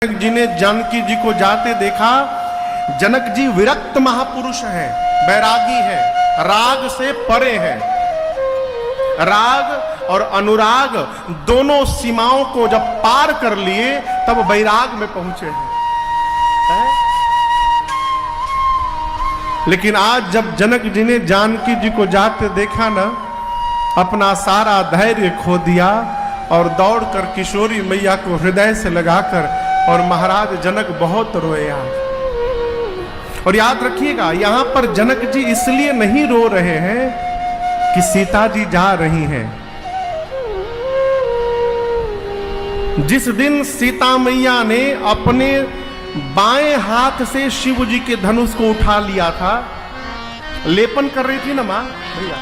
जनक जी ने जानकी जी को जाते देखा। जनक जी विरक्त महापुरुष हैं, बैरागी हैं, राग से परे हैं। राग और अनुराग दोनों सीमाओं को जब पार कर लिए तब बैराग में पहुंचे हैं। लेकिन आज जब जनक जी ने जानकी जी को जाते देखा ना, अपना सारा धैर्य खो दिया और दौड़कर किशोरी मैया को हृदय से लगाकर और महाराज जनक बहुत रोए आज। और याद रखिएगा, यहां पर जनक जी इसलिए नहीं रो रहे हैं कि सीता जी जा रही हैं। जिस दिन सीता मैया ने अपने बाएं हाथ से शिव जी के धनुष को उठा लिया था, लेपन कर रही थी ना मां भैया,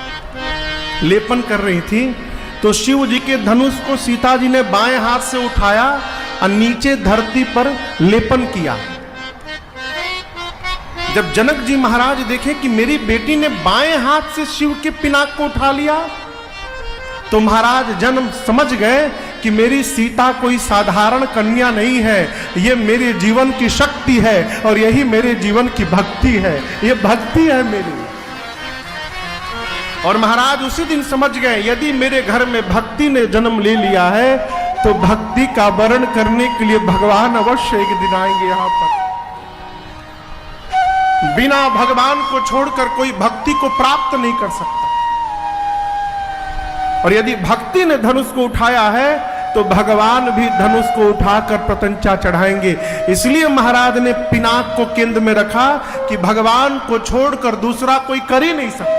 लेपन कर रही थी, तो शिव जी के धनुष को सीता जी ने बाएं हाथ से उठाया और नीचे धरती पर लेपन किया। जब जनक जी महाराज देखे कि मेरी बेटी ने बाएं हाथ से शिव के पिनाक को उठा लिया, तो महाराज जन्म समझ गए कि मेरी सीता कोई साधारण कन्या नहीं है, ये मेरे जीवन की शक्ति है और यही मेरे जीवन की भक्ति है, ये भक्ति है मेरी। और महाराज उसी दिन समझ गए, यदि मेरे घर में भक्ति ने जन्म ले लिया है तो भक्ति का वर्ण करने के लिए भगवान अवश्य एक दिन आएंगे यहां पर। बिना भगवान को छोड़कर कोई भक्ति को प्राप्त नहीं कर सकता। और यदि भक्ति ने धनुष को उठाया है तो भगवान भी धनुष को उठाकर प्रतंचा चढ़ाएंगे। इसलिए महाराज ने पिनाक को केंद्र में रखा कि भगवान को छोड़कर दूसरा कोई कर ही नहीं सकता,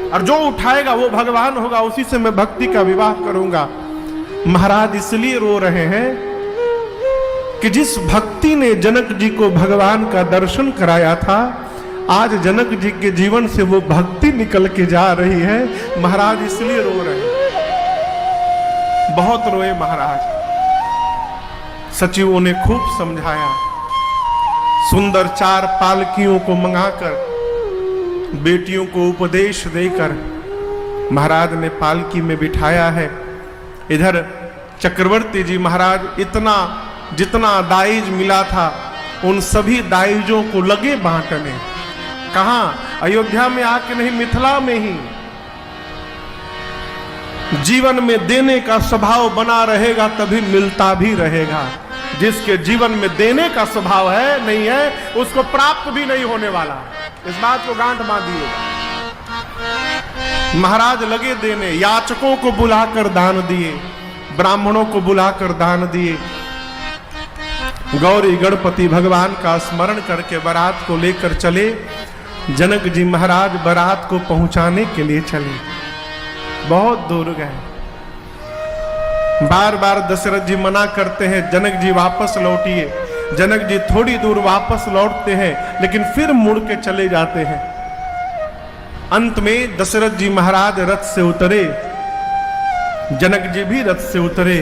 और जो उठाएगा वो भगवान होगा, उसी से मैं भक्ति का विवाह करूंगा। महाराज इसलिए रो रहे हैं कि जिस भक्ति ने जनक जी को भगवान का दर्शन कराया था, आज जनक जी के जीवन से वो भक्ति निकल के जा रही है। महाराज इसलिए रो रहे हैं, बहुत रोए महाराज। सचिवों ने खूब समझाया, सुंदर 4 पालकियों को मंगाकर बेटियों को उपदेश देकर महाराज ने पालकी में बिठाया है। इधर चक्रवर्ती जी महाराज इतना जितना दाइज मिला था उन सभी दाइजों को लगे बांटने। कहां? अयोध्या में आके नहीं, मिथिला में ही। जीवन में देने का स्वभाव बना रहेगा तभी मिलता भी रहेगा। जिसके जीवन में देने का स्वभाव है नहीं है, उसको प्राप्त भी नहीं होने वाला। इस बात को गांठ बांध दिए। महाराज लगे देने, याचकों को बुलाकर दान दिए, ब्राह्मणों को बुलाकर दान दिए। गौरी गणपति भगवान का स्मरण करके बारात को लेकर चले। जनक जी महाराज बारात को पहुंचाने के लिए चले, बहुत दूर गए। बार बार दशरथ जी मना करते हैं, जनक जी वापस लौटिए। जनक जी थोड़ी दूर वापस लौटते हैं, लेकिन फिर मुड़ के चले जाते हैं। अंत में दशरथ जी महाराज रथ से उतरे, जनक जी भी रथ से उतरे।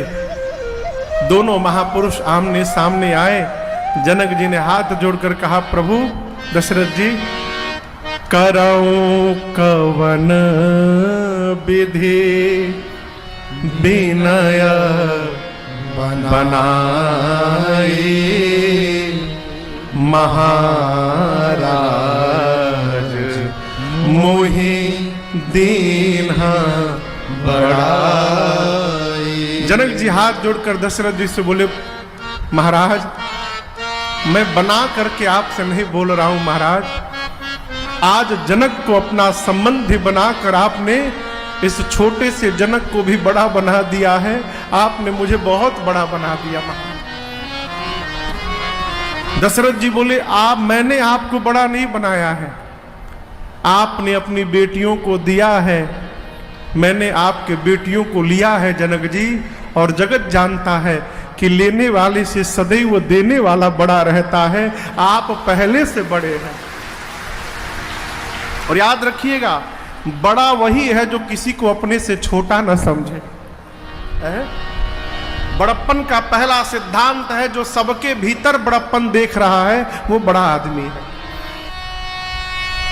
दोनों महापुरुष आमने सामने आए। जनक जी ने हाथ जोड़कर कहा, प्रभु दशरथ जी, करऊं कवन विधि विनय बनाए महाराज मोहि दीन्हा बढ़ाए। जनक जी हाथ जोड़कर दशरथ जी से बोले, महाराज मैं बना करके आपसे नहीं बोल रहा हूं महाराज, आज जनक को अपना संबंधी बनाकर आपने इस छोटे से जनक को भी बड़ा बना दिया है। आपने मुझे बहुत बड़ा बना दिया महाराज। दशरथ जी बोले, मैंने आपको बड़ा नहीं बनाया है, आपने अपनी बेटियों को दिया है, मैंने आपके बेटियों को लिया है जनक जी। और जगत जानता है कि लेने वाले से सदैव देने वाला बड़ा रहता है। आप पहले से बड़े हैं। और याद रखिएगा, बड़ा वही है जो किसी को अपने से छोटा न समझे। बड़प्पन का पहला सिद्धांत है, जो सबके भीतर बड़प्पन देख रहा है वो बड़ा आदमी है।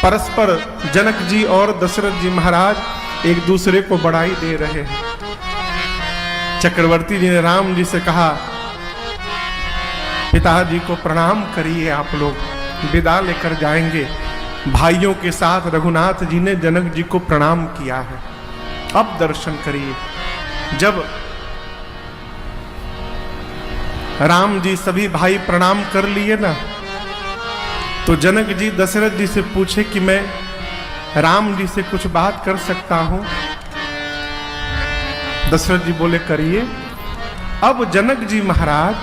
परस्पर जनक जी और दशरथ जी महाराज एक दूसरे को बड़ाई दे रहे हैं। चक्रवर्ती जी ने राम जी से कहा, पिताजी को प्रणाम करिए। आप लोग विदा लेकर जाएंगे। भाइयों के साथ रघुनाथ जी ने जनक जी को प्रणाम किया है। अब दर्शन करिए। जब राम जी सभी भाई प्रणाम कर लिए ना, तो जनक जी दशरथ जी से पूछे कि मैं राम जी से कुछ बात कर सकता हूं। दशरथ जी बोले करिए। अब जनक जी महाराज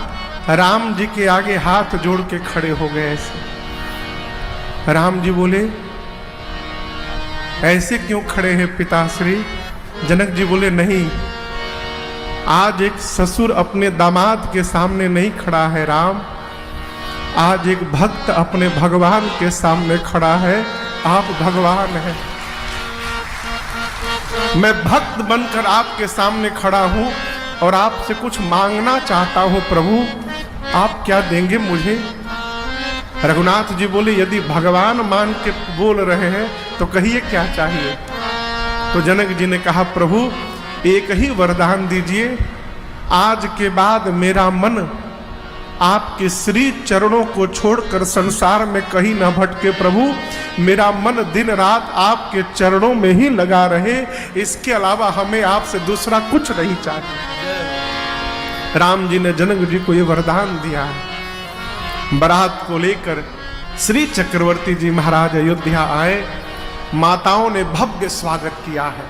राम जी के आगे हाथ जोड़ के खड़े हो गए ऐसे। राम जी बोले ऐसे क्यों खड़े हैं पिताश्री? जनक जी बोले नहीं, आज एक ससुर अपने दामाद के सामने नहीं खड़ा है राम, आज एक भक्त अपने भगवान के सामने खड़ा है। आप भगवान हैं, मैं भक्त बनकर आपके सामने खड़ा हूं और आपसे कुछ मांगना चाहता हूं। प्रभु आप क्या देंगे मुझे? रघुनाथ जी बोले यदि भगवान मान के बोल रहे हैं तो कहिए क्या चाहिए। तो जनक जी ने कहा प्रभु एक ही वरदान दीजिए, आज के बाद मेरा मन आपके श्री चरणों को छोड़कर संसार में कहीं न भटके। प्रभु मेरा मन दिन रात आपके चरणों में ही लगा रहे, इसके अलावा हमें आपसे दूसरा कुछ नहीं चाहिए। राम जी ने जनक जी को ये वरदान दिया। बारात को लेकर श्री चक्रवर्ती जी महाराज अयोध्या आए। माताओं ने भव्य स्वागत किया है।